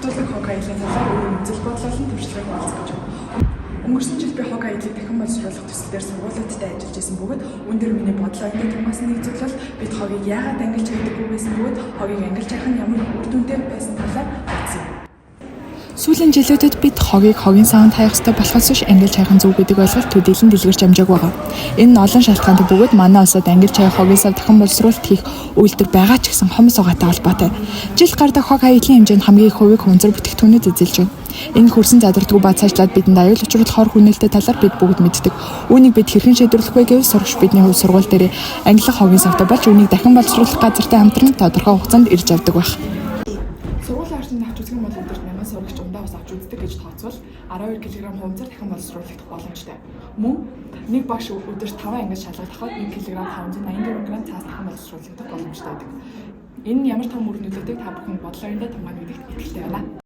тогтвортой хог аяллаа талаар өөрийн үзэл бодлолын туршлагыг олцгож байна. Өнгөрсөн жил би хог аяллыг дахин боловсруулах төсөл дээр сургуулиудад ажиллаж исэн бөгөөд өндөр миний бодлоо энэ томоос нэг зүйл бол бид хогийг яагаад ангилж байдаггүй байсан бөгөөд хогийг ангилж явах нь ямар үр дүнтэй байсан талаар бодсон. Сүүлийн жилүүдэд бид хогийг хогийн савнд хаях ёстой болохоос биш ангилж хайх нь зөв гэдэг ойлголт төдийлөн дэлгэрч амжааг байгаа. Энэ нь олон шалтгаантай бөгөөд манай улсад ангилж хайх хогийн сав дахин боловсруулалт хийх үйлдэл байгаа ч гэсэн хомс угаатай холбоотой. Жил гардаг хог аяллын хэмжээнд хамгийн их хувийг хунзар бүтээгдэхүүнүүд эзэлж байна. Энэ хөрсөн задртгүй бат цаашлаад бидэнд аюул учруулах хор хүнэлтэд талаар бид бүгд мэддэг. Үүнийг бид хэрхэн шийдвэрлэх вэ гэвэл сурагч бидний хувь сургууль дээр ангилах хогийн савтай болж үүнийг дахин боловсруулах газартай хамтран тодорхой хугацаанд ирж авдаг байх. Сургуулийн орчинд авч үзэх юм бол өдөрт 1000 сурагч ундаа ус авч үздэг гэж тооцвол 12 кг хувцас дахин боловсруулах боломжтой. Мөн нэг багш өдөрт 5 ангид шалгагдахад 1 кг 584 г цаас дахин боловсруулах боломжтой байдаг. Энэ нь ямар том үр нөлөөтэй та бүхэн бодлоо энэ томгоо нэгт итгэлтэй байна.